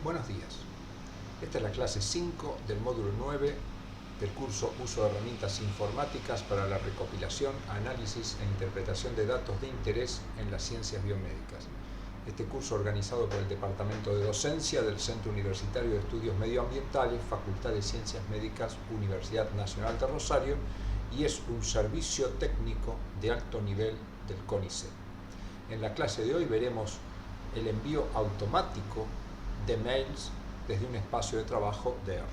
Buenos días. Esta es la clase 5 del módulo 9 del curso Uso de herramientas informáticas para la recopilación, análisis e interpretación de datos de interés en las ciencias biomédicas. Este curso organizado por el Departamento de Docencia del Centro Universitario de Estudios Medioambientales, Facultad de Ciencias Médicas, Universidad Nacional de Rosario, y es un servicio técnico de alto nivel del CONICET. En la clase de hoy veremos el envío automático de mails desde un espacio de trabajo de R.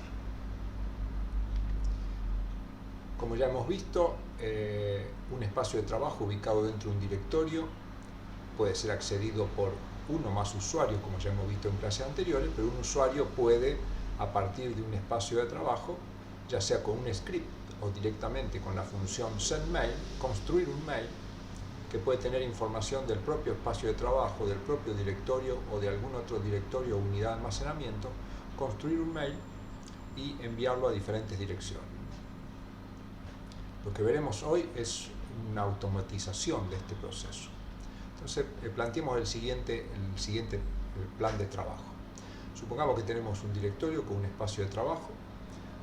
Como ya hemos visto, un espacio de trabajo ubicado dentro de un directorio puede ser accedido por uno más usuarios, como ya hemos visto en clases anteriores, pero un usuario puede, a partir de un espacio de trabajo, ya sea con un script o directamente con la función sendMail, construir un mail que puede tener información del propio espacio de trabajo, del propio directorio o de algún otro directorio o unidad de almacenamiento, construir un mail y enviarlo a diferentes direcciones. Lo que veremos hoy es una automatización de este proceso. Entonces, planteemos el siguiente plan de trabajo. Supongamos que tenemos un directorio con un espacio de trabajo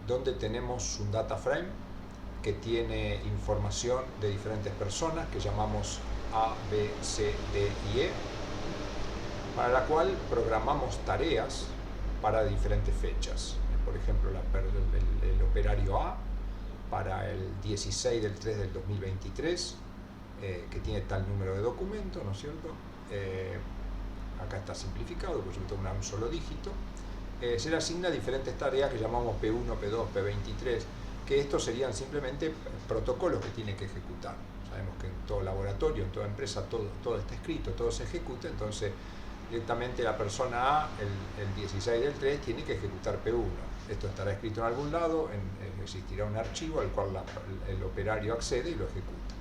donde tenemos un data frame que tiene información de diferentes personas que llamamos A, B, C, D y E, para la cual programamos tareas para diferentes fechas. Por ejemplo, el operario A para el 16 del 3 del 2023, que tiene tal número de documento, ¿no es cierto? Acá está simplificado, por ejemplo, un solo dígito. Se le asigna diferentes tareas que llamamos P1, P2, P23, que estos serían simplemente protocolos que tiene que ejecutar. Sabemos que en todo laboratorio, en toda empresa, todo está escrito, todo se ejecuta, entonces directamente la persona A, el 16 del 3, tiene que ejecutar P1. Esto estará escrito en algún lado, existirá un archivo al cual el operario accede y lo ejecuta.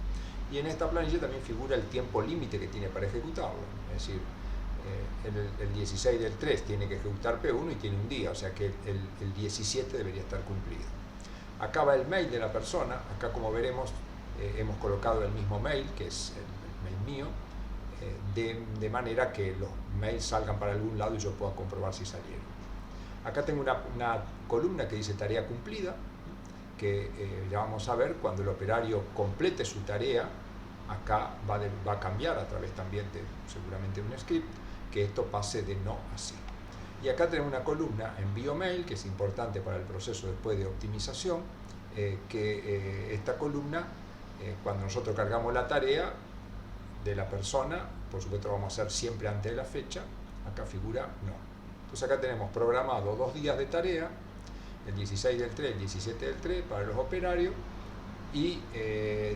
Y en esta planilla también figura el tiempo límite que tiene para ejecutarlo, es decir, el 16 del 3 tiene que ejecutar P1 y tiene un día, o sea que el 17 debería estar cumplido. Acá va el mail de la persona, acá como veremos hemos colocado el mismo mail, que es el mail mío, de manera que los mails salgan para algún lado y yo pueda comprobar si salieron. Acá tengo una columna que dice tarea cumplida, que ya vamos a ver cuando el operario complete su tarea. Acá va a cambiar a través también de seguramente un script, que esto pase de no a sí. Y acá tenemos una columna envío mail, que es importante para el proceso después de optimización, que esta columna, cuando nosotros cargamos la tarea de la persona, por supuesto vamos a hacer siempre antes de la fecha, acá figura no. Entonces acá tenemos programado 2 días de tarea, el 16 del 3, el 17 del 3 para los operarios, y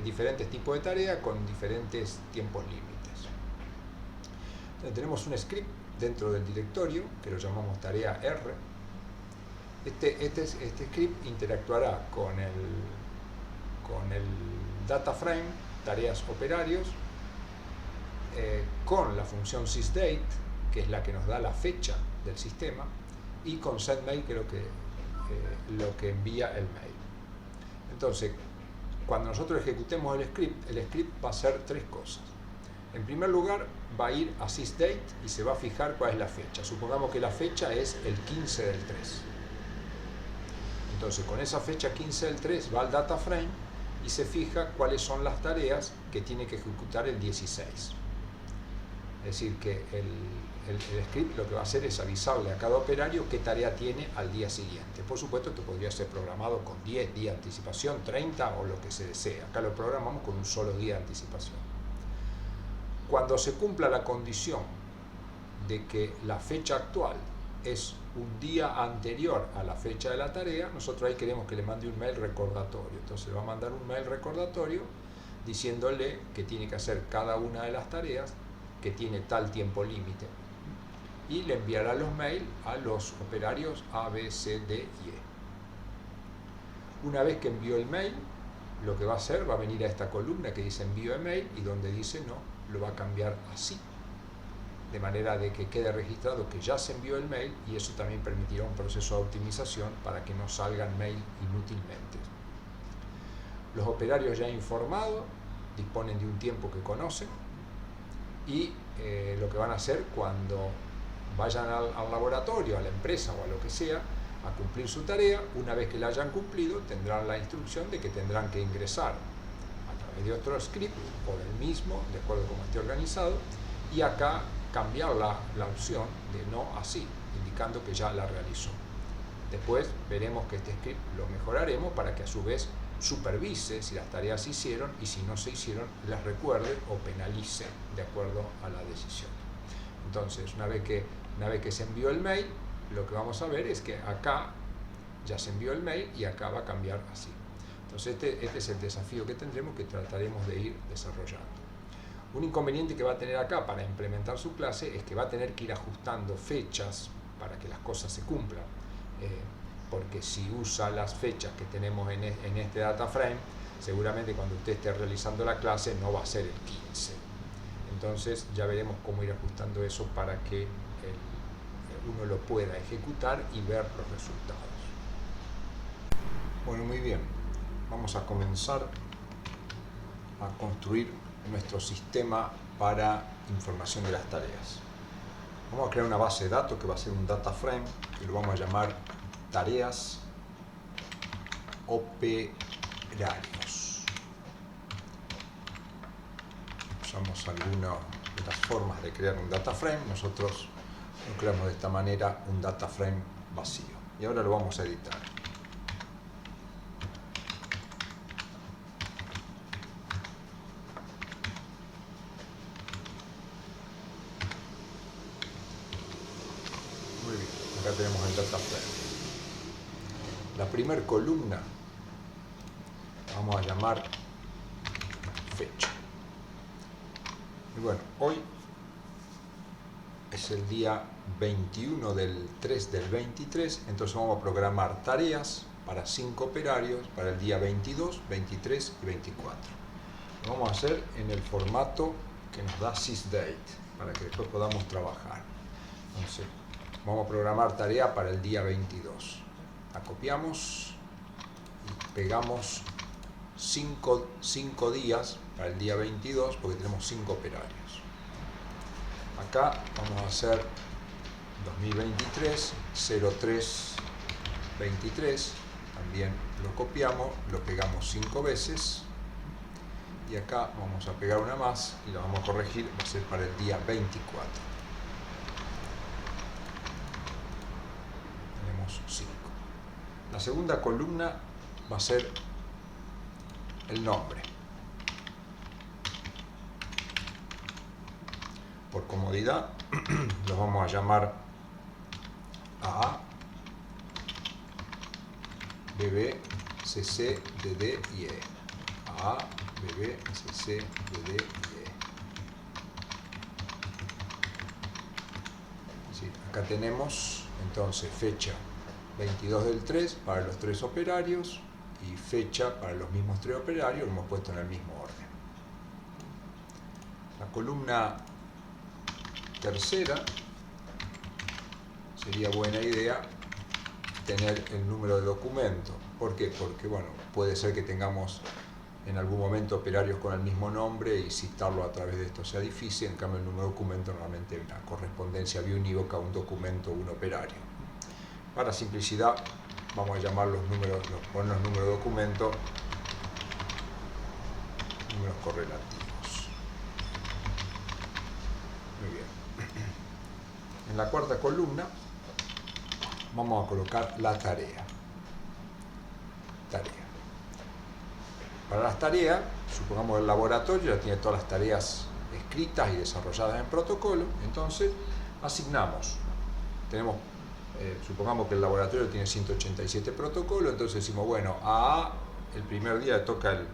diferentes tipos de tareas con diferentes tiempos límites. Entonces tenemos un script dentro del directorio que lo llamamos tarea R. Este script interactuará con el data frame, tareas operarios, con la función sysdate, que es la que nos da la fecha del sistema, y con sendMail, que es lo que envía el mail. Entonces, cuando nosotros ejecutemos el script va a hacer 3 cosas. En primer lugar, va a ir a sysdate y se va a fijar cuál es la fecha. Supongamos que la fecha es el 15 del 3. Entonces, con esa fecha 15 del 3 va al data frame y se fija cuáles son las tareas que tiene que ejecutar el 16. Es decir, que el script lo que va a hacer es avisarle a cada operario qué tarea tiene al día siguiente. Por supuesto, esto podría ser programado con 10 días de anticipación, 30 o lo que se desee. Acá lo programamos con un solo día de anticipación. Cuando se cumpla la condición de que la fecha actual es un día anterior a la fecha de la tarea, nosotros ahí queremos que le mande un mail recordatorio. Entonces le va a mandar un mail recordatorio diciéndole que tiene que hacer cada una de las tareas, que tiene tal tiempo límite, y le enviará los mails a los operarios A, B, C, D y E. Una vez que envió el mail, lo que va a hacer, va a venir a esta columna que dice envío email, y donde dice no, lo va a cambiar así, de manera de que quede registrado que ya se envió el mail, y eso también permitirá un proceso de optimización para que no salgan mail inútilmente. Los operarios ya informados disponen de un tiempo que conocen, y lo que van a hacer cuando vayan al laboratorio, a la empresa o a lo que sea, a cumplir su tarea. Una vez que la hayan cumplido, tendrán la instrucción de que tendrán que ingresar a través de otro script o del mismo, de acuerdo a cómo esté organizado, y acá cambiar la opción de no así, indicando que ya la realizó. Después veremos que este script lo mejoraremos para que a su vez supervise si las tareas se hicieron y si no se hicieron las recuerde o penalice de acuerdo a la decisión. Entonces, una vez que se envió el mail, lo que vamos a ver es que acá ya se envió el mail y acá va a cambiar así. Entonces este es el desafío que tendremos, que trataremos de ir desarrollando. Un inconveniente que va a tener acá para implementar su clase es que va a tener que ir ajustando fechas para que las cosas se cumplan. Porque si usa las fechas que tenemos en este data frame, seguramente cuando usted esté realizando la clase no va a ser el 15. Entonces ya veremos cómo ir ajustando eso para que uno lo pueda ejecutar y ver los resultados. Bueno, muy bien. Vamos a comenzar a construir nuestro sistema para información de las tareas. Vamos a crear una base de datos que va a ser un data frame, que lo vamos a llamar tareas operarios. Usamos alguna de las formas de crear un data frame. Nosotros lo creamos de esta manera, un data frame vacío. Y ahora lo vamos a editar. Muy bien, acá tenemos el data frame. La primera columna vamos a llamar fecha. Y bueno, hoy es el día 21 del 3 del 23, entonces vamos a programar tareas para 5 operarios para el día 22, 23 y 24. Lo vamos a hacer en el formato que nos da sysdate, para que después podamos trabajar. Entonces, vamos a programar tarea para el día 22. La copiamos y pegamos 5 días para el día 22 porque tenemos 5 operarios. Acá vamos a hacer 2023 03 23, también lo copiamos, lo pegamos 5 veces y acá vamos a pegar una más y la vamos a corregir, va a ser para el día 24. Tenemos 5. La segunda columna va a ser el nombre. Por comodidad los vamos a llamar AA, BB, CC, DD y E. AA, BB, CC, DD y E. Sí, acá tenemos entonces fecha 22 del 3 para los 3 operarios y fecha para los mismos 3 operarios, lo hemos puesto en el mismo orden. La columna tercera sería buena idea tener el número de documento. ¿Por qué? Porque bueno, puede ser que tengamos en algún momento operarios con el mismo nombre y citarlo a través de esto sea difícil. En cambio el número de documento normalmente es una correspondencia biunívoca, un documento, un operario. Para simplicidad vamos a llamar los números, poner los números de documento, números correlativos. Muy bien. En la cuarta columna vamos a colocar la tarea. Para las tareas, supongamos el laboratorio ya tiene todas las tareas escritas y desarrolladas en protocolo, entonces asignamos. Supongamos que el laboratorio tiene 187 protocolos, entonces decimos, bueno, a el primer día le toca el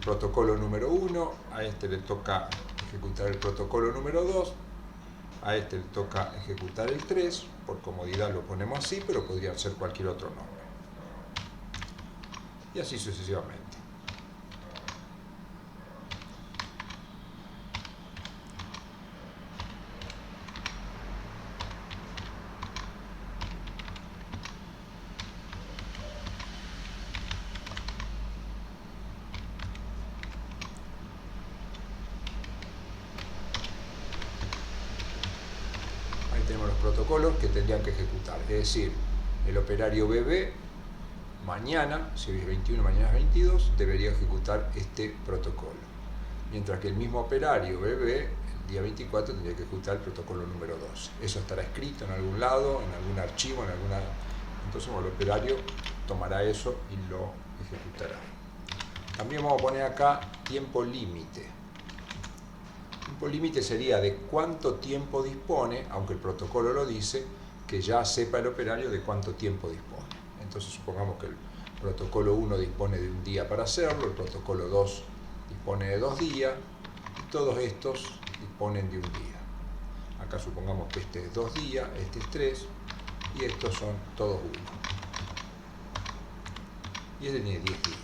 protocolo número 1, a este le toca ejecutar el protocolo número 2, a este le toca ejecutar el 3, por comodidad lo ponemos así, pero podría ser cualquier otro nombre. Y así sucesivamente. protocolos que tendrían que ejecutar. Es decir, el operario BB mañana, si hoy es 21, mañana es 22, debería ejecutar este protocolo. Mientras que el mismo operario BB, el día 24, tendría que ejecutar el protocolo número 12. Eso estará escrito en algún lado, en algún archivo, en alguna... Entonces el operario tomará eso y lo ejecutará. También vamos a poner acá tiempo límite. Tiempo límite sería de cuánto tiempo dispone, aunque el protocolo lo dice, que ya sepa el operario de cuánto tiempo dispone. Entonces supongamos que el protocolo 1 dispone de un día para hacerlo, el protocolo 2 dispone de 2 días, y todos estos disponen de un día. Acá supongamos que este es 2 días, este es 3, y estos son todos 1. Y este tiene 10 días.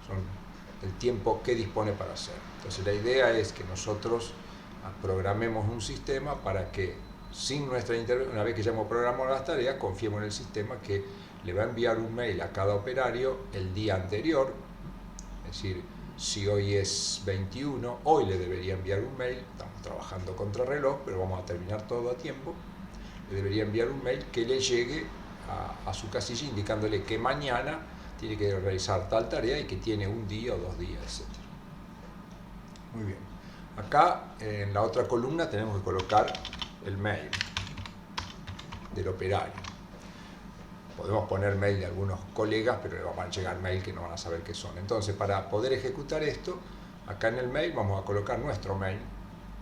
Son el tiempo que dispone para hacer. Entonces la idea es que nosotros programemos un sistema para que sin nuestra intervención, una vez que ya hemos programado las tareas, confiemos en el sistema que le va a enviar un mail a cada operario el día anterior. Es decir, si hoy es 21, hoy le debería enviar un mail, estamos trabajando contra reloj, pero vamos a terminar todo a tiempo, le debería enviar un mail que le llegue a su casilla indicándole que mañana tiene que realizar tal tarea y que tiene un día o 2 días, etc. Muy bien. Acá en la otra columna tenemos que colocar el mail del operario. Podemos poner mail de algunos colegas, pero le van a llegar mail que no van a saber qué son. Entonces, para poder ejecutar esto, acá en el mail vamos a colocar nuestro mail,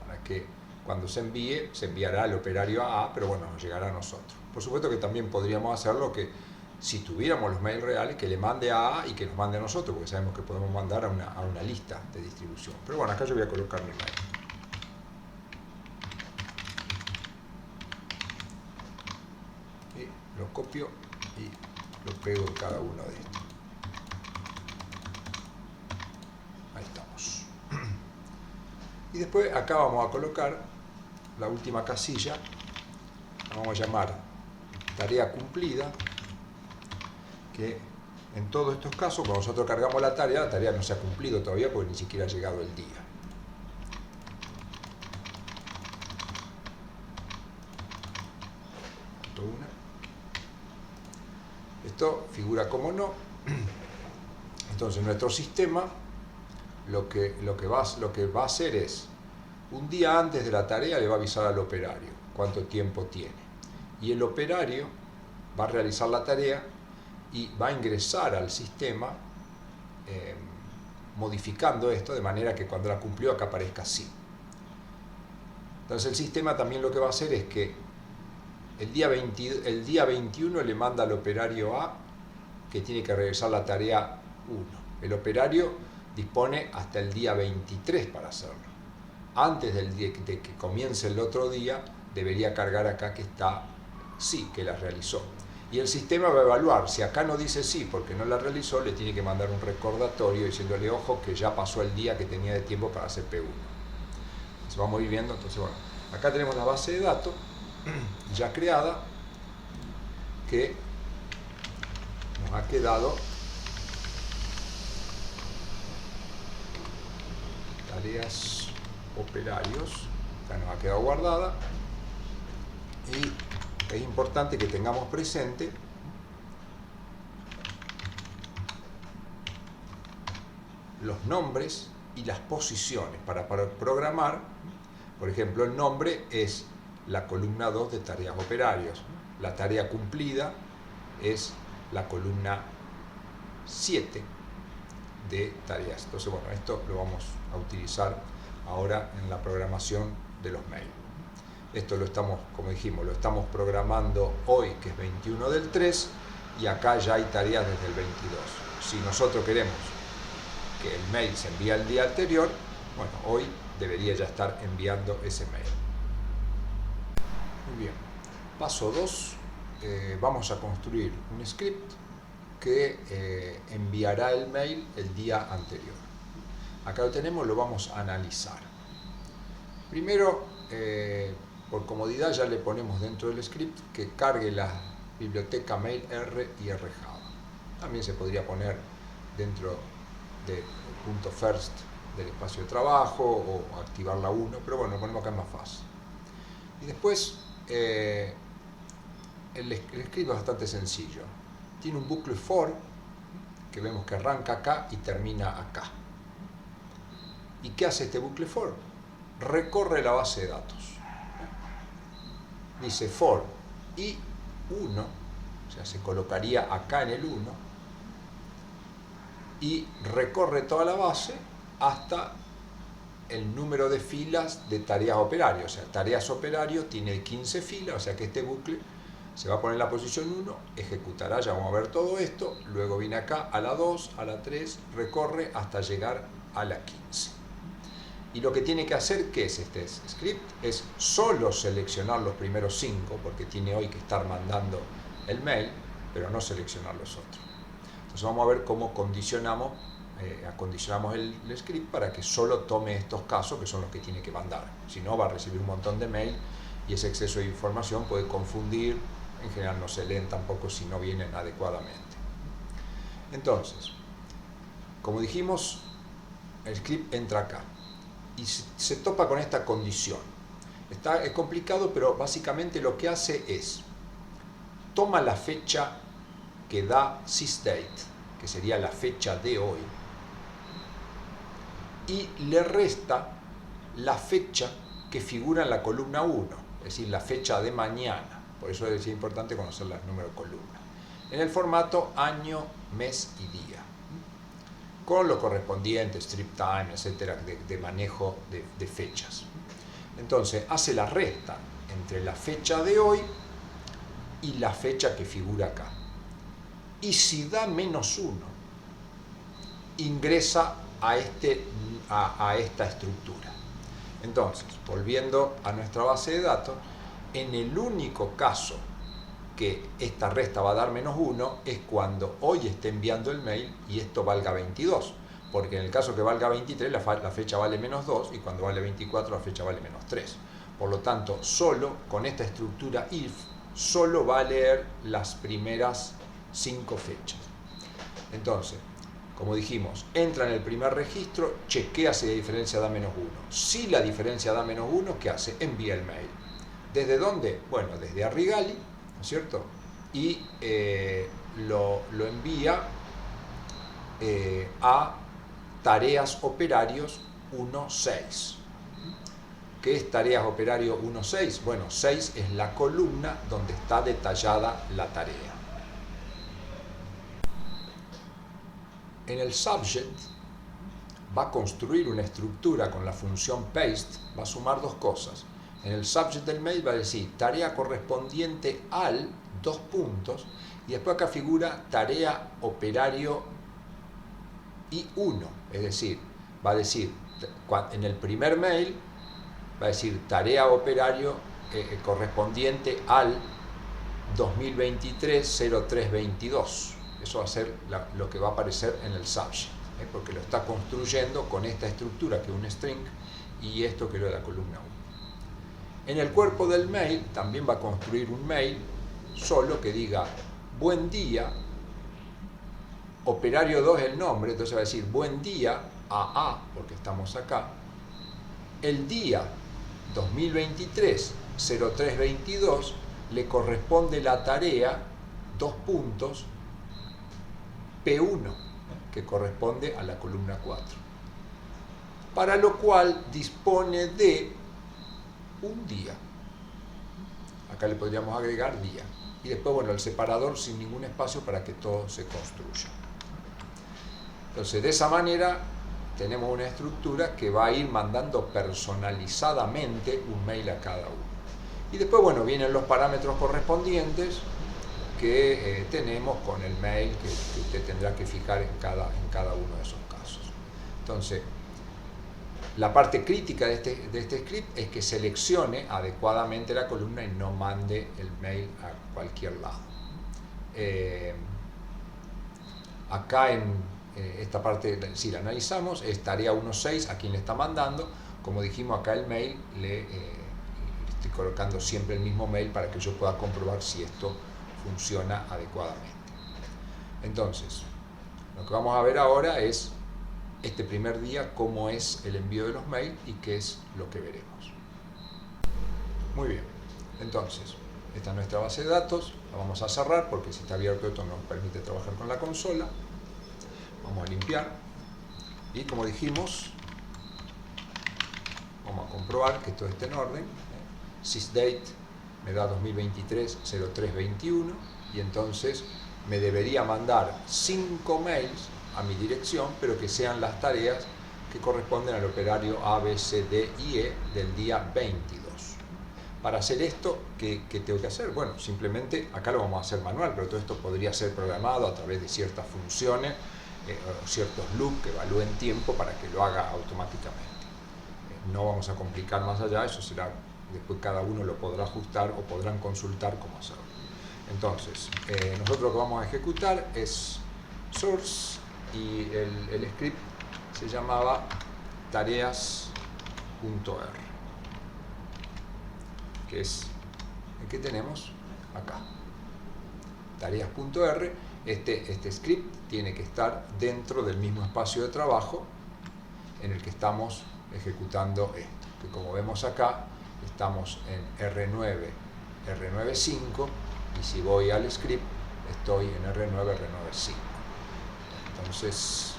para que cuando se envíe, se enviará al operario A, pero bueno, nos llegará a nosotros. Por supuesto que también podríamos hacerlo que, si tuviéramos los mails reales, que le mande a A y que nos mande a nosotros, porque sabemos que podemos mandar a una lista de distribución. Pero bueno, acá yo voy a colocar mi mail. Y lo copio y lo pego en cada uno de estos. Ahí estamos. Y después acá vamos a colocar la última casilla, la vamos a llamar tarea cumplida, que en todos estos casos, cuando nosotros cargamos la tarea no se ha cumplido todavía porque ni siquiera ha llegado el día. Esto figura como no. Entonces nuestro sistema lo que va a hacer es, un día antes de la tarea le va a avisar al operario cuánto tiempo tiene. Y el operario va a realizar la tarea y va a ingresar al sistema modificando esto de manera que cuando la cumplió acá aparezca así. Entonces el sistema también lo que va a hacer es que el día 21 le manda al operario A que tiene que realizar la tarea 1. El operario dispone hasta el día 23 para hacerlo. Antes del día de que comience el otro día debería cargar acá que está sí, que la realizó. Y el sistema va a evaluar, si acá no dice sí porque no la realizó, le tiene que mandar un recordatorio diciéndole, ojo, que ya pasó el día que tenía de tiempo para hacer P1. Entonces vamos a ir viendo, entonces bueno, acá tenemos la base de datos ya creada que nos ha quedado tareas operarios, ya nos ha quedado guardada, y es importante que tengamos presente los nombres y las posiciones para programar. Por ejemplo, el nombre es la columna 2 de tareas operarios, la tarea cumplida es la columna 7 de tareas. Entonces, bueno, esto lo vamos a utilizar ahora en la programación de los mails. Esto lo estamos, como dijimos, lo estamos programando hoy, que es 21 del 3, y acá ya hay tareas desde el 22. Si nosotros queremos que el mail se envíe el día anterior, bueno, hoy debería ya estar enviando ese mail. Muy bien. Paso 2, vamos a construir un script que enviará el mail el día anterior. Acá lo tenemos, lo vamos a analizar. Primero, por comodidad ya le ponemos dentro del script que cargue la biblioteca mail R y RJava. También se podría poner dentro del punto first del espacio de trabajo o activar la 1, pero bueno, lo ponemos acá, es más fácil. Y después el script es bastante sencillo. Tiene un bucle for que vemos que arranca acá y termina acá. ¿Y qué hace este bucle for? Recorre la base de datos. Dice for i1, o sea, se colocaría acá en el 1, y recorre toda la base hasta el número de filas de tareas operario. O sea, tareas operario tiene 15 filas, o sea que este bucle se va a poner en la posición 1, ejecutará, ya vamos a ver todo esto, luego viene acá a la 2, a la 3, recorre hasta llegar a la 15. Y lo que tiene que hacer, ¿qué es este script? Es solo seleccionar los primeros 5, porque tiene hoy que estar mandando el mail, pero no seleccionar los otros. Entonces vamos a ver cómo acondicionamos el script para que solo tome estos casos, que son los que tiene que mandar. Si no, va a recibir un montón de mail y ese exceso de información puede confundir. En general no se leen tampoco si no vienen adecuadamente. Entonces, como dijimos, el script entra acá y se topa con esta condición. Es complicado, pero básicamente lo que hace es toma la fecha que da sysdate, que sería la fecha de hoy, y le resta la fecha que figura en la columna 1, es decir, la fecha de mañana. Por eso es importante conocer los números de columna. En el formato año, mes y día, con lo correspondiente, strip time, etcétera, de manejo de fechas. Entonces, hace la resta entre la fecha de hoy y la fecha que figura acá. Y si da -1, ingresa a esta estructura. Entonces, volviendo a nuestra base de datos, en el único caso que esta resta va a dar -1 es cuando hoy esté enviando el mail y esto valga 22, porque en el caso que valga 23 la fecha vale -2 y cuando vale 24 la fecha vale -3. Por lo tanto, solo con esta estructura if, solo va a leer las primeras 5 fechas. Entonces, como dijimos, entra en el primer registro, chequea si la diferencia da -1. Si la diferencia da -1, ¿qué hace? Envía el mail. ¿Desde dónde? Bueno, desde Arrigali, ¿no es cierto? Y lo envía a tareas operarios 1.6. ¿Qué es tareas operario 1.6? Bueno, 6 es la columna donde está detallada la tarea. En el subject va a construir una estructura con la función paste, va a sumar dos cosas. En el subject del mail va a decir tarea correspondiente al, 2 puntos, y después acá figura tarea operario I1, es decir, va a decir, en el primer mail va a decir tarea operario correspondiente al 2023-03-22. Eso va a ser lo que va a aparecer en el subject, porque lo está construyendo con esta estructura que es un string y esto que es la columna 1. En el cuerpo del mail también va a construir un mail solo que diga buen día, operario 2 es el nombre, entonces va a decir buen día AA, porque estamos acá, el día 2023-03-22 le corresponde la tarea 2 puntos P1, que corresponde a la columna 4, para lo cual dispone de un día. Acá le podríamos agregar día. Y después, bueno, el separador sin ningún espacio para que todo se construya. Entonces, de esa manera, tenemos una estructura que va a ir mandando personalizadamente un mail a cada uno. Y después, bueno, vienen los parámetros correspondientes que tenemos con el mail que usted tendrá que fijar en cada uno de esos casos. Entonces, la parte crítica de este script es que seleccione adecuadamente la columna y no mande el mail a cualquier lado. Acá en esta parte, si la analizamos, es tarea 1.6 a quien le está mandando. Como dijimos, acá el mail le estoy colocando siempre el mismo mail para que yo pueda comprobar si esto funciona adecuadamente. Entonces, lo que vamos a ver ahora es este primer día, cómo es el envío de los mails y qué es lo que veremos. Muy bien. Entonces, esta es nuestra base de datos, la vamos a cerrar porque si está abierto esto nos permite trabajar con la consola. Vamos a limpiar y como dijimos, vamos a comprobar que todo esté en orden. Sysdate me da 2023-0321 y entonces me debería mandar 5 mails a mi dirección, pero que sean las tareas que corresponden al operario A, B, C, D y E del día 22. Para hacer esto, ¿qué tengo que hacer? Bueno, simplemente acá lo vamos a hacer manual, pero todo esto podría ser programado a través de ciertas funciones o ciertos loops que evalúen tiempo para que lo haga automáticamente. No vamos a complicar más allá, eso será, después cada uno lo podrá ajustar o podrán consultar cómo hacerlo. Entonces, nosotros lo que vamos a ejecutar es source y el script se llamaba tareas.r, que es el que tenemos acá. Tareas.r, este script tiene que estar dentro del mismo espacio de trabajo en el que estamos ejecutando esto, que como vemos acá, estamos en R9, R9.5, y si voy al script, estoy en R9, R9.5. Entonces,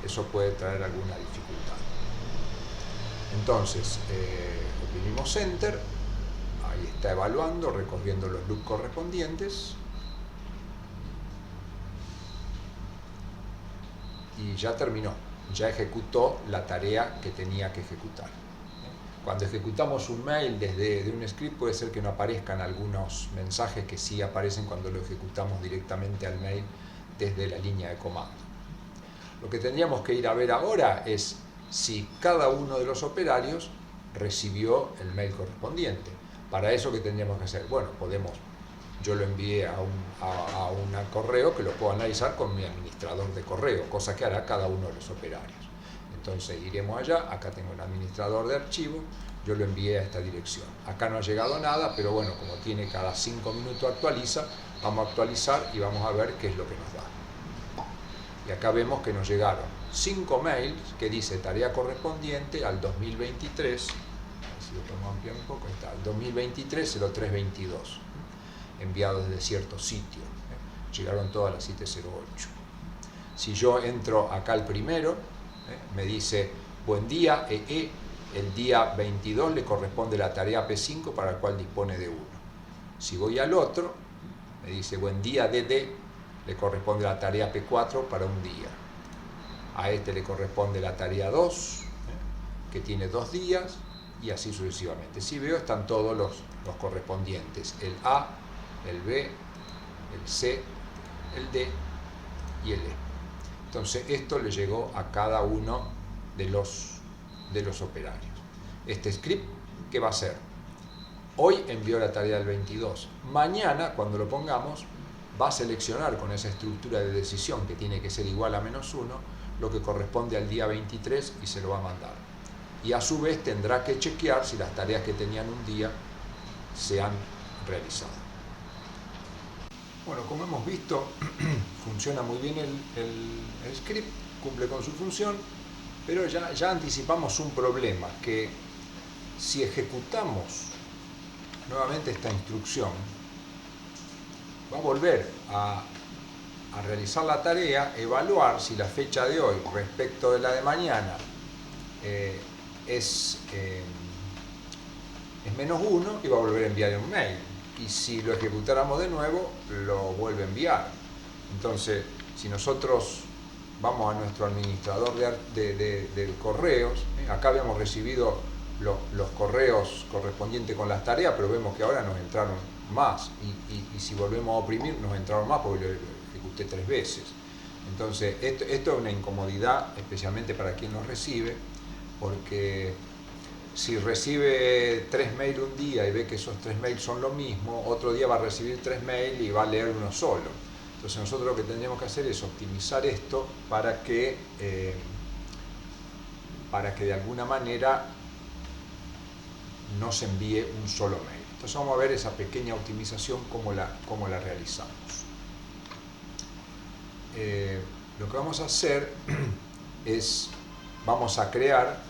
eso puede traer alguna dificultad. Entonces, oprimimos Enter, ahí está evaluando, recorriendo los loops correspondientes, y ya terminó, ya ejecutó la tarea que tenía que ejecutar. Cuando ejecutamos un mail desde un script puede ser que no aparezcan algunos mensajes que sí aparecen cuando lo ejecutamos directamente al mail desde la línea de comando. Lo que tendríamos que ir a ver ahora es si cada uno de los operarios recibió el mail correspondiente. Para eso, ¿qué tendríamos que hacer? Bueno, yo lo envié a un correo que lo puedo analizar con mi administrador de correo, cosa que hará cada uno de los operarios. Entonces iremos allá, acá tengo un administrador de archivos, yo lo envié a esta dirección. Acá no ha llegado nada, pero bueno, como tiene cada 5 minutos actualiza, vamos a actualizar y vamos a ver qué es lo que nos da. Y acá vemos que nos llegaron 5 mails que dice tarea correspondiente al 2023, si lo podemos ampliar un poco, está, al 2023-0322, enviados desde cierto sitio. Llegaron todas a las 7:08. Si yo entro acá al primero, me dice buen día EE, el día 22 le corresponde la tarea P5 para la cual dispone de 1. Si voy al otro, me dice buen día DD, le corresponde la tarea P4 para un día. A este le corresponde la tarea 2, que tiene 2 días, y así sucesivamente. Si veo, están todos los correspondientes, el A, el B, el C, el D y el E. Entonces esto le llegó a cada uno de los operarios. Este script, ¿qué va a hacer? Hoy envió la tarea del 22. Mañana, cuando lo pongamos, va a seleccionar con esa estructura de decisión que tiene que ser igual a -1, lo que corresponde al día 23 y se lo va a mandar. Y a su vez tendrá que chequear si las tareas que tenían un día se han realizado. Bueno, como hemos visto, funciona muy bien el script, cumple con su función, pero ya anticipamos un problema, que si ejecutamos nuevamente esta instrucción, va a volver a realizar la tarea, evaluar si la fecha de hoy respecto de la de mañana es -1 y va a volver a enviar un mail. Y si lo ejecutáramos de nuevo, lo vuelve a enviar. Entonces, si nosotros vamos a nuestro administrador de correos, acá habíamos recibido los correos correspondientes con las tareas, pero vemos que ahora nos entraron más. Y si volvemos a oprimir, nos entraron más porque lo ejecuté 3 veces. Entonces, esto es una incomodidad, especialmente para quien los recibe, porque si recibe 3 mails un día y ve que esos 3 mails son lo mismo, otro día va a recibir 3 mails y va a leer uno solo. Entonces nosotros lo que tendríamos que hacer es optimizar esto para que de alguna manera no se envíe un solo mail. Entonces vamos a ver esa pequeña optimización, cómo la realizamos. Lo que vamos a hacer es, vamos a crear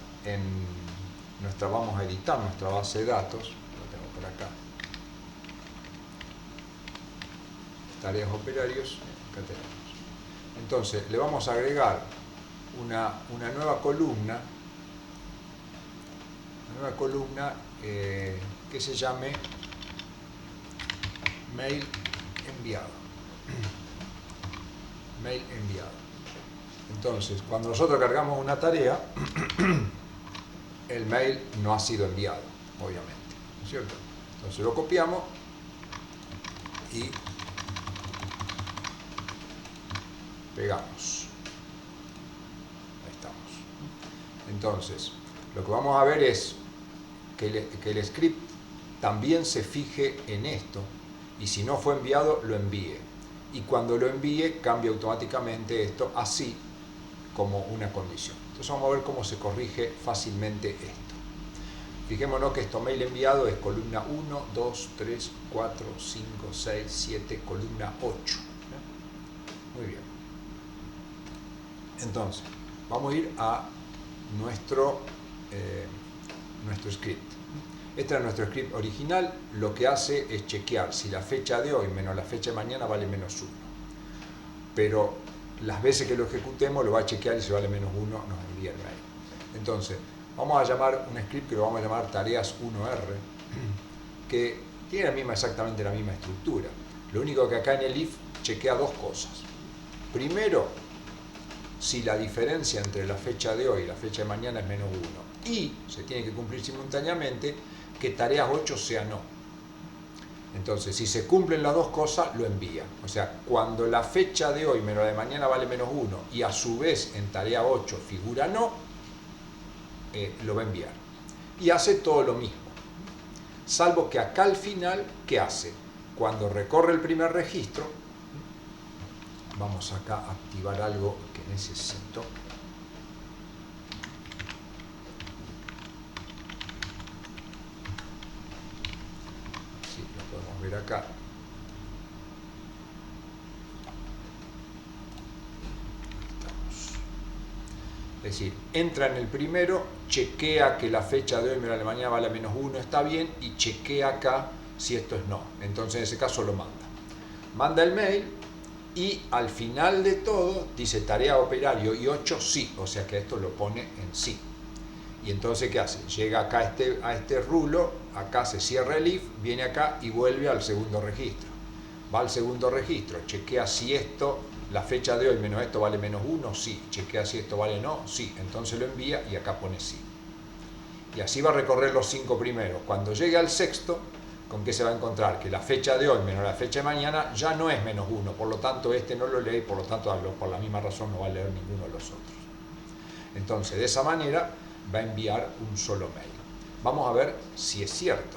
vamos a editar nuestra base de datos, lo tengo por acá, tareas operarios, acá tenemos. Entonces le vamos a agregar una nueva columna, que se llame mail enviado. Mail enviado. Entonces, cuando nosotros cargamos una tarea, el mail no ha sido enviado, obviamente, ¿no es cierto? Entonces lo copiamos y pegamos. Ahí estamos. Entonces, lo que vamos a ver es que el script también se fije en esto, y si no fue enviado, lo envíe. Y cuando lo envíe, cambia automáticamente esto, así como una condición. Entonces vamos a ver cómo se corrige fácilmente esto. Fijémonos que esto mail enviado es columna 1, 2, 3, 4, 5, 6, 7, columna 8. Muy bien. Entonces, vamos a ir a nuestro script. Este es nuestro script original. Lo que hace es chequear si la fecha de hoy menos la fecha de mañana vale menos 1. Pero las veces que lo ejecutemos lo va a chequear y si vale menos 1 nos envía el mail. Entonces, vamos a llamar un script que lo vamos a llamar tareas 1R, que tiene exactamente la misma estructura. Lo único que acá en el if chequea dos cosas. Primero, si la diferencia entre la fecha de hoy y la fecha de mañana es menos 1. Y se tiene que cumplir simultáneamente que tareas 8 sea no. Entonces, si se cumplen las dos cosas, lo envía. O sea, cuando la fecha de hoy menos la de mañana vale menos 1 y a su vez en tarea 8 figura no, lo va a enviar. Y hace todo lo mismo. Salvo que acá al final, ¿qué hace? Cuando recorre el primer registro, vamos acá a activar algo que necesito. Sí, lo podemos ver acá. Es decir, entra en el primero, chequea que la fecha de hoy menos la de mañana vale menos 1, está bien, y chequea acá si esto es no. Entonces en ese caso lo manda. Manda el mail y al final de todo dice tarea operario y 8 sí, o sea que esto lo pone en sí. Y entonces ¿qué hace? Llega acá a este rulo, acá se cierra el if, viene acá y vuelve al segundo registro. Va al segundo registro, chequea si esto, la fecha de hoy menos esto vale menos 1, sí. Chequea si esto vale no, sí. Entonces lo envía y acá pone sí. Y así va a recorrer los 5 primeros. Cuando llegue al sexto, ¿con qué se va a encontrar? Que la fecha de hoy menos la fecha de mañana ya no es menos 1. Por lo tanto, este no lo lee y por lo tanto, por la misma razón no va a leer ninguno de los otros. Entonces, de esa manera va a enviar un solo mail. Vamos a ver si es cierto.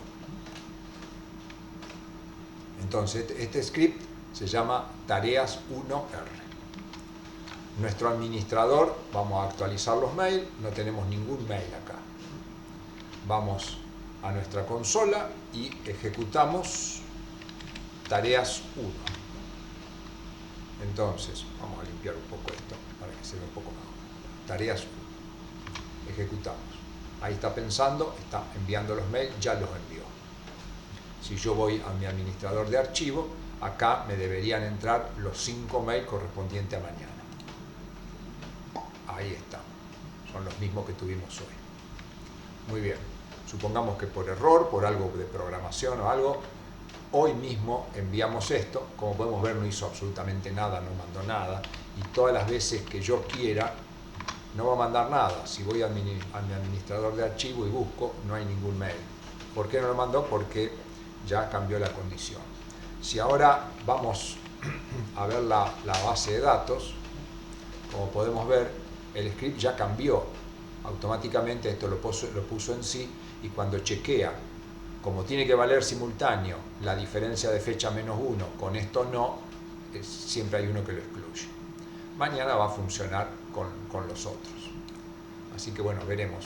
Entonces, este script se llama tareas 1R. Nuestro administrador, vamos a actualizar los mails, no tenemos ningún mail acá. Vamos a nuestra consola y ejecutamos tareas 1. Entonces, vamos a limpiar un poco esto para que se vea un poco mejor. Tareas 1. Ejecutamos. Ahí está pensando, está enviando los mails, ya los envió. Si yo voy a mi administrador de archivo, acá me deberían entrar los 5 mails correspondientes a mañana. Ahí está. Son los mismos que tuvimos hoy. Muy bien. Supongamos que por error, por algo de programación o algo, hoy mismo enviamos esto. Como podemos ver, no hizo absolutamente nada, no mandó nada. Y todas las veces que yo quiera, no va a mandar nada. Si voy a mi administrador de archivo y busco, no hay ningún mail. ¿Por qué no lo mandó? Porque ya cambió la condición. Si ahora vamos a ver la base de datos, como podemos ver, el script ya cambió. Automáticamente esto lo puso en sí, y cuando chequea, como tiene que valer simultáneo la diferencia de fecha menos 1 con esto no, siempre hay uno que lo excluye. Mañana va a funcionar con los otros. Así que bueno, veremos.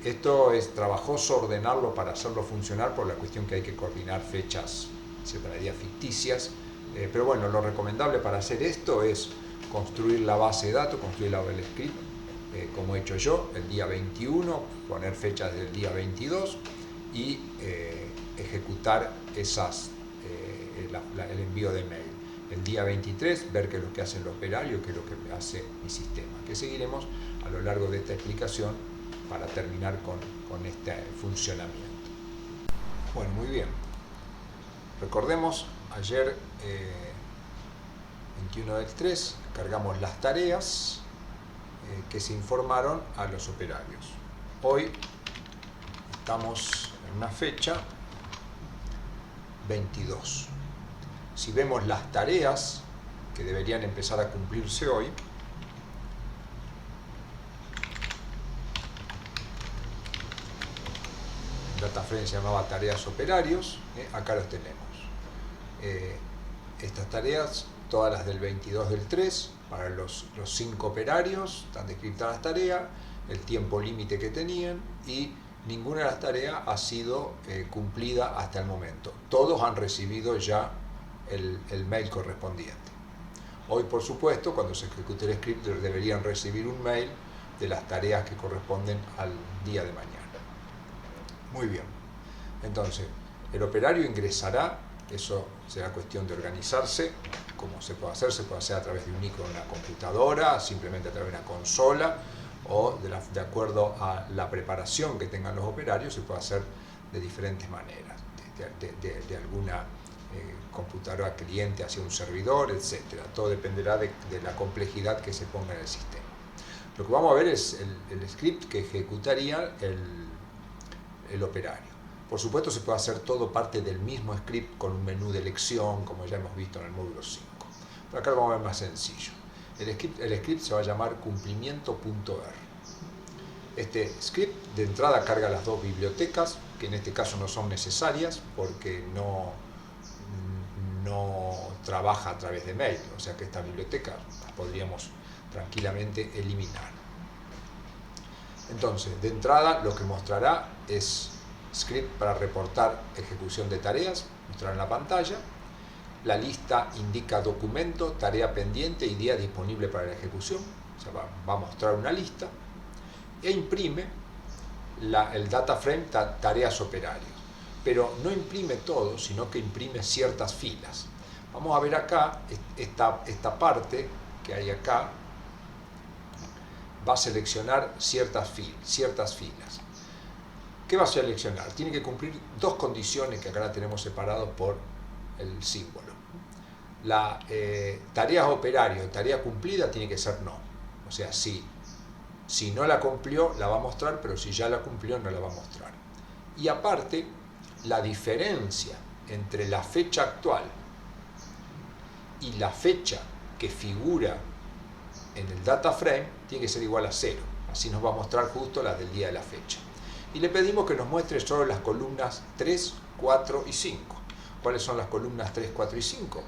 Esto es trabajoso ordenarlo para hacerlo funcionar por la cuestión que hay que coordinar fechas, días ficticias. Pero bueno, lo recomendable para hacer esto es construir la base de datos, construir el script, como he hecho yo, el día 21, poner fechas del día 22 y ejecutar el envío de mail. el día 23, ver qué es lo que hace el operario y qué es lo que hace mi sistema, que seguiremos a lo largo de esta explicación para terminar con este funcionamiento. Bueno, muy bien. Recordemos, ayer 21 del 3 cargamos las tareas que se informaron a los operarios. Hoy estamos en una fecha 22. Si vemos las tareas que deberían empezar a cumplirse hoy, DataFrame se llamaba tareas operarios, acá los tenemos. Estas tareas, todas las del 22 del 3, para los 5 operarios, están descritas las tareas, el tiempo límite que tenían y ninguna de las tareas ha sido cumplida hasta el momento. Todos han recibido ya el mail correspondiente. Hoy, por supuesto, cuando se ejecute el script, deberían recibir un mail de las tareas que corresponden al día de mañana. Muy bien. Entonces, el operario ingresará, eso será cuestión de organizarse. ¿Cómo se puede hacer? Se puede hacer a través de un icono en una computadora, simplemente a través de una consola, o de acuerdo a la preparación que tengan los operarios, se puede hacer de diferentes maneras, de alguna computadora cliente hacia un servidor, etc. Todo dependerá de la complejidad que se ponga en el sistema. Lo que vamos a ver es el script que ejecutaría el operario. Por supuesto, se puede hacer todo parte del mismo script con un menú de elección, como ya hemos visto en el módulo 5. Pero acá lo vamos a ver más sencillo. El script se va a llamar cumplimiento.r. Este script de entrada carga las dos bibliotecas, que en este caso no son necesarias porque no trabaja a través de mail, o sea que esta biblioteca las podríamos tranquilamente eliminar. Entonces, de entrada lo que mostrará es script para reportar ejecución de tareas, mostrar en la pantalla. La lista indica documento, tarea pendiente y día disponible para la ejecución, o sea, va a mostrar una lista, e imprime el DataFrame tareas operarios, pero no imprime todo, sino que imprime ciertas filas. Vamos a ver acá, esta parte que hay acá, va a seleccionar ciertas filas. ¿Qué va a seleccionar? Tiene que cumplir dos condiciones que acá la tenemos separadas por el símbolo. La tarea operario, tarea cumplida, tiene que ser no. O sea, si no la cumplió, la va a mostrar, pero si ya la cumplió, no la va a mostrar. Y aparte, la diferencia entre la fecha actual y la fecha que figura en el DataFrame tiene que ser igual a 0. Así nos va a mostrar justo las del día de la fecha. Y le pedimos que nos muestre solo las columnas 3, 4 y 5. ¿Cuáles son las columnas 3, 4 y 5?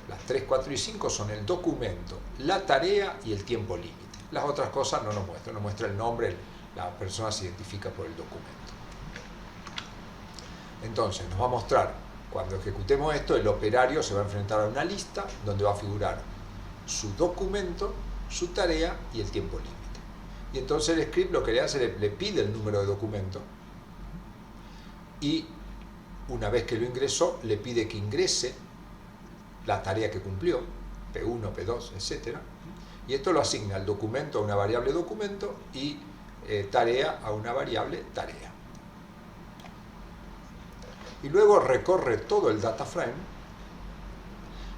Las 3, 4 y 5 son el documento, la tarea y el tiempo límite. Las otras cosas no nos muestra el nombre, la persona se identifica por el documento. Entonces nos va a mostrar, cuando ejecutemos esto, el operario se va a enfrentar a una lista donde va a figurar su documento, su tarea y el tiempo límite. Y entonces el script lo que le hace, le pide el número de documento y una vez que lo ingresó, le pide que ingrese la tarea que cumplió, P1, P2, etc. Y esto lo asigna al documento a una variable documento y tarea a una variable tarea. Y luego recorre todo el DataFrame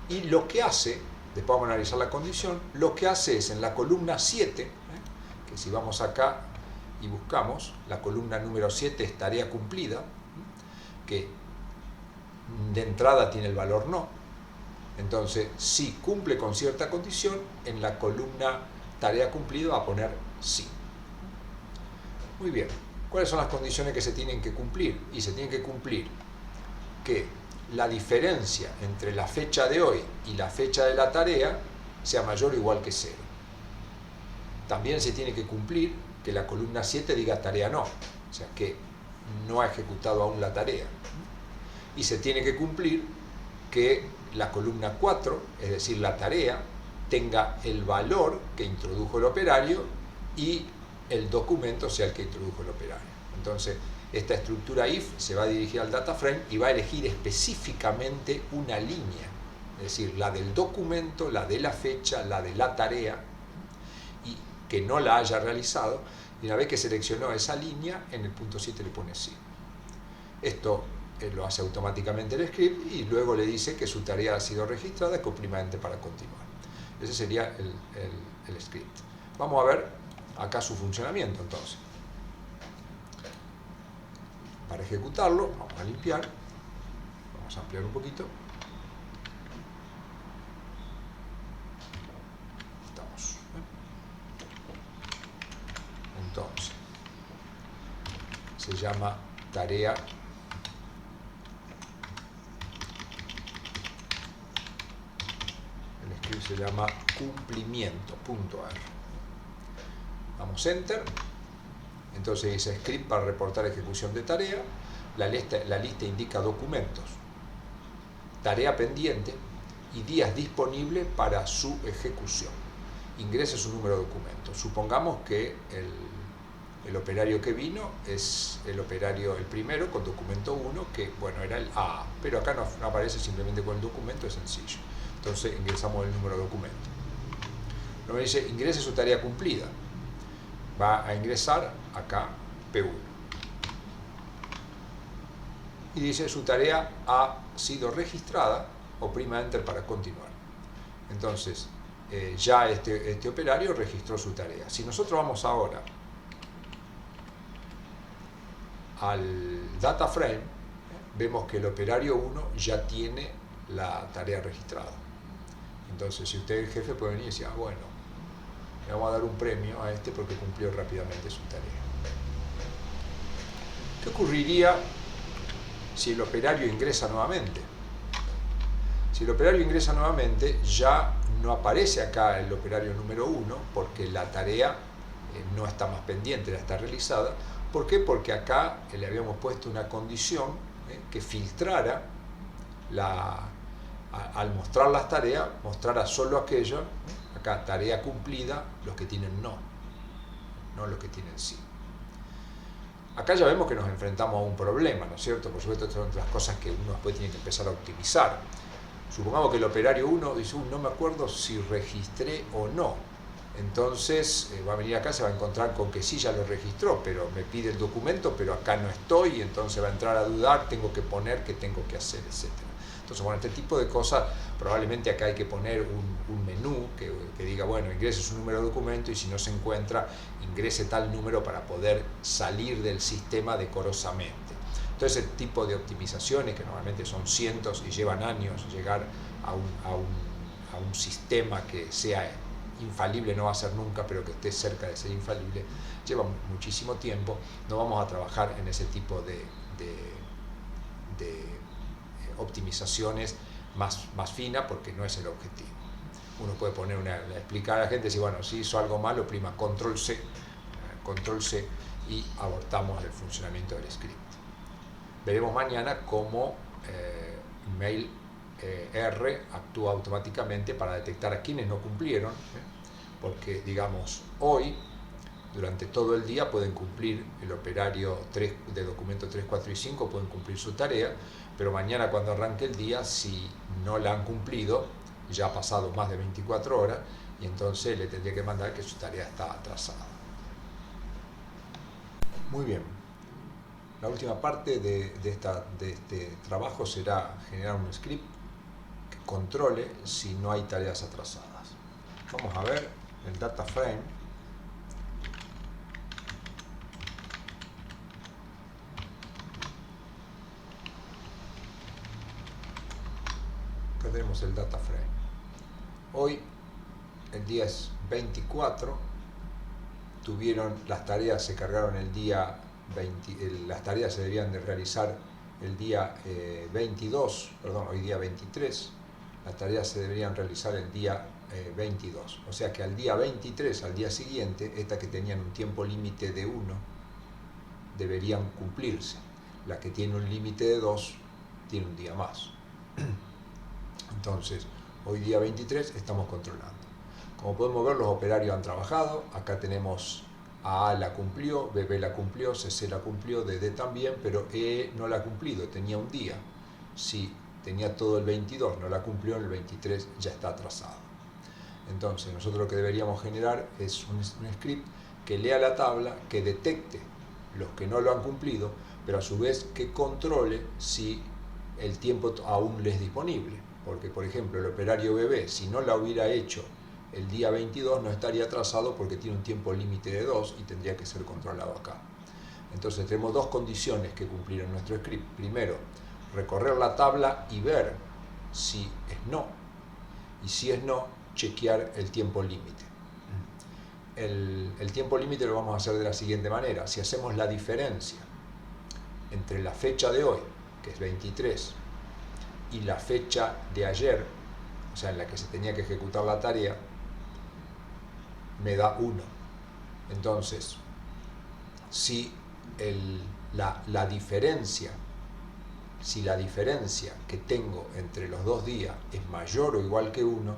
y lo que hace, después vamos a analizar la condición, lo que hace es en la columna 7, que si vamos acá y buscamos, la columna número 7 es tarea cumplida, que de entrada tiene el valor no. Entonces, si cumple con cierta condición, en la columna tarea cumplida va a poner sí. Muy bien. ¿Cuáles son las condiciones que se tienen que cumplir? Y se tiene que cumplir que la diferencia entre la fecha de hoy y la fecha de la tarea sea mayor o igual que 0. También se tiene que cumplir que la columna 7 diga tarea no, o sea que no ha ejecutado aún la tarea. Y se tiene que cumplir que la columna 4, es decir, la tarea, tenga el valor que introdujo el operario y el documento sea el que introdujo el operario. Entonces, esta estructura if se va a dirigir al data frame y va a elegir específicamente una línea, es decir, la del documento, la de la fecha, la de la tarea, y que no la haya realizado, y una vez que seleccionó esa línea, en el punto 7 le pone sí. Esto lo hace automáticamente el script y luego le dice que su tarea ha sido registrada, que oprima enter para continuar. Ese sería el script. Vamos a ver acá su funcionamiento entonces. Para ejecutarlo, vamos a limpiar, vamos a ampliar un poquito. Estamos. Entonces, se llama tarea se llama cumplimiento.r. Damos enter. Entonces dice script para reportar ejecución de tarea. La lista indica documentos, tarea pendiente y días disponibles para su ejecución. Ingrese su número de documento. Supongamos que el operario que vino es el operario, el primero, con documento 1, que bueno, era el A, pero acá no aparece simplemente con el documento, es sencillo. Entonces ingresamos el número de documento. Luego me dice ingrese su tarea cumplida. Va a ingresar acá P1. Y dice su tarea ha sido registrada, oprima enter para continuar. Entonces ya este operario registró su tarea. Si nosotros vamos ahora al data frame, vemos que el operario 1 ya tiene la tarea registrada. Entonces, si usted es el jefe, puede venir y decir, bueno, le vamos a dar un premio a este porque cumplió rápidamente su tarea. ¿Qué ocurriría si el operario ingresa nuevamente? Si el operario ingresa nuevamente, ya no aparece acá el operario número 1 porque la tarea no está más pendiente, ya está realizada. ¿Por qué? Porque acá le habíamos puesto una condición que filtrara al mostrar las tareas, mostrara solo aquello, acá tarea cumplida, los que tienen no los que tienen sí. Acá ya vemos que nos enfrentamos a un problema, ¿no es cierto? Por supuesto, estas son otras cosas que uno después tiene que empezar a optimizar. Supongamos que el operario 1 dice, no me acuerdo si registré o no. Entonces va a venir acá, se va a encontrar con que sí, ya lo registró, pero me pide el documento, pero acá no estoy, y entonces va a entrar a dudar, tengo que poner, qué tengo que hacer, etc. Entonces, bueno, este tipo de cosas, probablemente acá hay que poner un menú que diga, bueno, ingrese su número de documento y si no se encuentra, ingrese tal número para poder salir del sistema decorosamente. Entonces, ese tipo de optimizaciones, que normalmente son cientos y llevan años llegar a un sistema que sea infalible, no va a ser nunca, pero que esté cerca de ser infalible, lleva muchísimo tiempo. No vamos a trabajar en ese tipo de optimizaciones más finas porque no es el objetivo. Uno puede poner explicar a la gente, si bueno, si hizo algo malo, prima control C y abortamos el funcionamiento del script. Veremos mañana cómo mail R actúa automáticamente para detectar a quienes no cumplieron, porque digamos hoy durante todo el día pueden cumplir el operario 3 de documento 3, 4 y 5, pueden cumplir su tarea, pero mañana cuando arranque el día, si no la han cumplido, ya ha pasado más de 24 horas, y entonces le tendría que mandar que su tarea está atrasada. Muy bien. La última parte de este trabajo será generar un script que controle si no hay tareas atrasadas. Vamos a ver el data frame. Acá tenemos el data frame. Hoy el día es 24, las tareas se cargaron el día 20, las tareas se debían de realizar el día 22, perdón, hoy día 23, las tareas se deberían realizar el día 22, o sea que al día 23, al día siguiente, estas que tenían un tiempo límite de 1 deberían cumplirse, la que tiene un límite de 2 tiene un día más. Entonces, hoy día 23 estamos controlando. Como podemos ver, los operarios han trabajado. Acá tenemos a la cumplió, BB la cumplió, CC la cumplió, DD también, pero E no la ha cumplido, tenía un día. Sí, tenía todo el 22, no la cumplió, en el 23 ya está atrasado. Entonces, nosotros lo que deberíamos generar es un script que lea la tabla, que detecte los que no lo han cumplido, pero a su vez que controle si el tiempo aún le es disponible. Porque, por ejemplo, el operario BB, si no la hubiera hecho el día 22, no estaría atrasado porque tiene un tiempo límite de 2 y tendría que ser controlado acá. Entonces tenemos dos condiciones que cumplir en nuestro script. Primero, recorrer la tabla y ver si es no. Y si es no, chequear el tiempo límite. El tiempo límite lo vamos a hacer de la siguiente manera. Si hacemos la diferencia entre la fecha de hoy, que es 23, y la fecha de ayer, o sea, en la que se tenía que ejecutar la tarea, me da 1. Entonces, si la diferencia que tengo entre los dos días es mayor o igual que 1,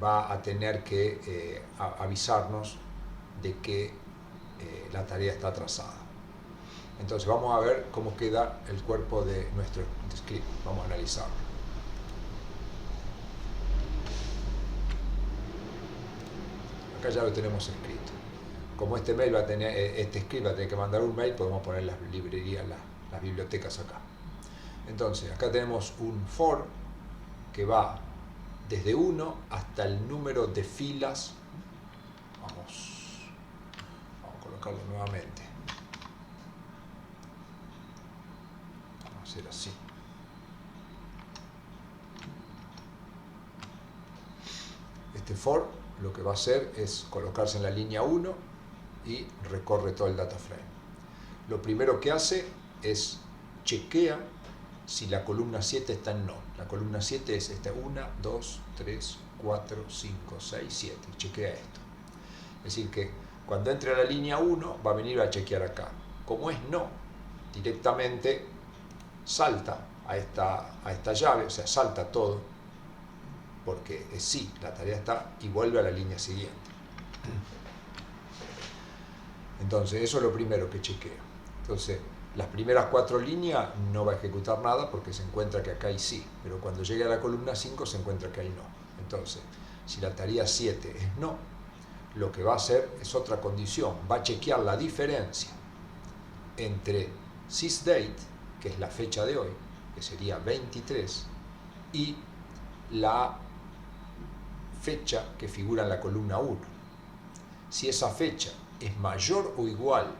va a tener que avisarnos de que la tarea está atrasada. Entonces vamos a ver cómo queda el cuerpo de nuestro script. Vamos a analizarlo. Acá ya lo tenemos escrito. Como este mail va a tener, este script va a tener que mandar un mail, podemos poner las librerías, las bibliotecas acá. Entonces acá tenemos un for que va desde 1 hasta el número de filas. Vamos a colocarlo nuevamente. Vamos a hacer así. Este for lo que va a hacer es colocarse en la línea 1 y recorre todo el data frame. Lo primero que hace es chequea si la columna 7 está en no. La columna 7 es esta: 1, 2, 3, 4, 5, 6, 7. Chequea esto. Es decir que cuando entre a la línea 1 va a venir a chequear acá. Como es no, directamente salta a esta llave, o sea, salta todo, porque es sí, la tarea está, y vuelve a la línea siguiente. Entonces eso es lo primero que chequea. Entonces las primeras 4 líneas no va a ejecutar nada porque se encuentra que acá hay sí, pero cuando llegue a la columna 5 se encuentra que hay no. Entonces, si la tarea 7 es no, lo que va a hacer es otra condición, va a chequear la diferencia entre sysdate, que es la fecha de hoy, que sería 23, y la fecha que figura en la columna 1. Si esa fecha es mayor o igual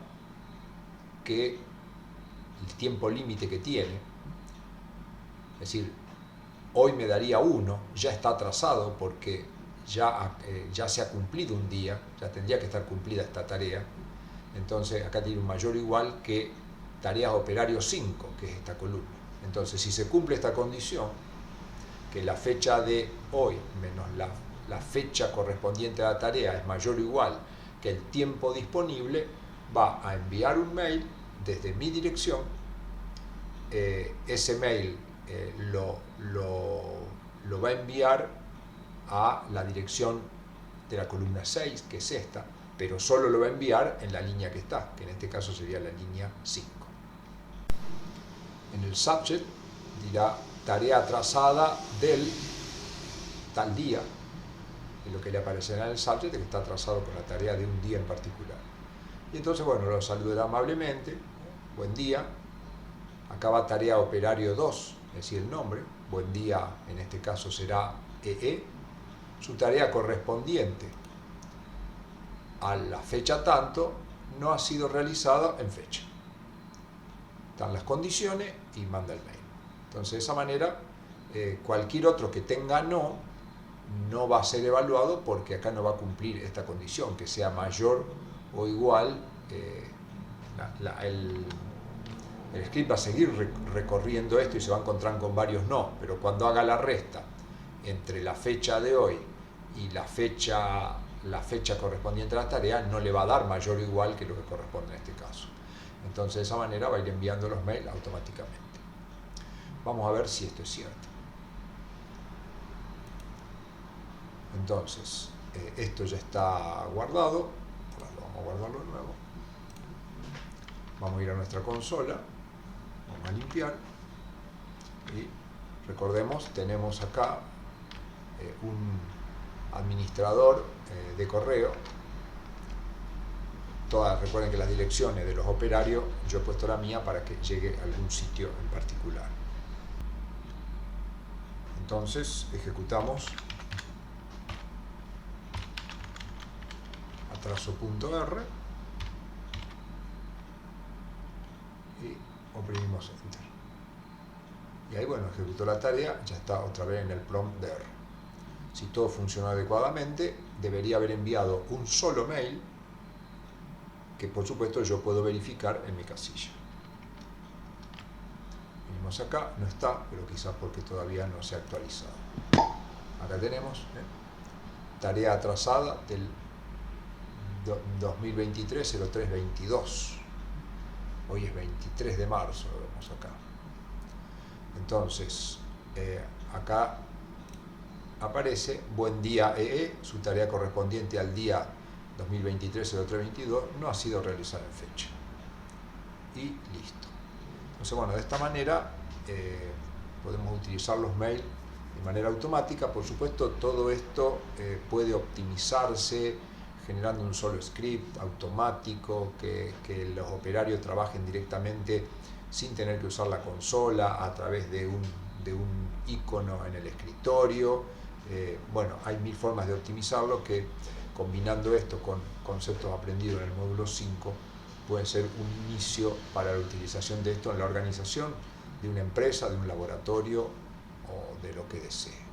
que el tiempo límite que tiene, es decir, hoy me daría 1, ya está atrasado porque ya se ha cumplido un día, ya tendría que estar cumplida esta tarea. Entonces acá tiene un mayor o igual que tareas operario 5, que es esta columna. Entonces, si se cumple esta condición, que la fecha de hoy menos la fecha correspondiente a la tarea es mayor o igual que el tiempo disponible, va a enviar un mail desde mi dirección. Ese mail lo va a enviar a la dirección de la columna 6, que es esta, pero solo lo va a enviar en la línea que está, que en este caso sería la línea 5. En el subject dirá tarea atrasada del tal día, y lo que le aparecerá en el subject es que está atrasado con la tarea de un día en particular. Y entonces, bueno, lo saludará amablemente, buen día. Acá va tarea operario 2, es decir, el nombre, buen día, en este caso será EE. Su tarea correspondiente a la fecha tanto no ha sido realizada en fecha. Están las condiciones y manda el mail. Entonces, de esa manera, cualquier otro que tenga no va a ser evaluado porque acá no va a cumplir esta condición, que sea mayor o igual. El script va a seguir recorriendo esto y se va a encontrar con varios no, pero cuando haga la resta entre la fecha de hoy y la fecha correspondiente a la tarea, no le va a dar mayor o igual que lo que corresponde en este caso. Entonces, de esa manera va a ir enviando los mails automáticamente. Vamos a ver si esto es cierto. Entonces, esto ya está guardado. Ahora vamos a guardarlo de nuevo. Vamos a ir a nuestra consola, vamos a limpiar y recordemos, tenemos acá un administrador de correo. Recuerden que las direcciones de los operarios, yo he puesto la mía para que llegue a algún sitio en particular. Entonces ejecutamos atraso.r y oprimimos Enter. Y ahí, bueno, ejecutó la tarea, ya está otra vez en el prompt de R. Si todo funcionó adecuadamente, debería haber enviado un solo mail que, por supuesto, yo puedo verificar en mi casilla. Venimos acá, no está, pero quizás porque todavía no se ha actualizado. Acá tenemos tarea atrasada del 2023-03-22. Hoy es 23 de marzo, lo vemos acá. Entonces, acá aparece buen día EE, su tarea correspondiente al día 2023-03-22 no ha sido realizada en fecha. Y listo. Entonces, bueno, de esta manera podemos utilizar los mails de manera automática. Por supuesto, todo esto puede optimizarse generando un solo script automático, que los operarios trabajen directamente sin tener que usar la consola a través de un icono en el escritorio. Bueno, hay mil formas de optimizarlo que, combinando esto con conceptos aprendidos en el módulo 5, pueden ser un inicio para la utilización de esto en la organización de una empresa, de un laboratorio o de lo que desee.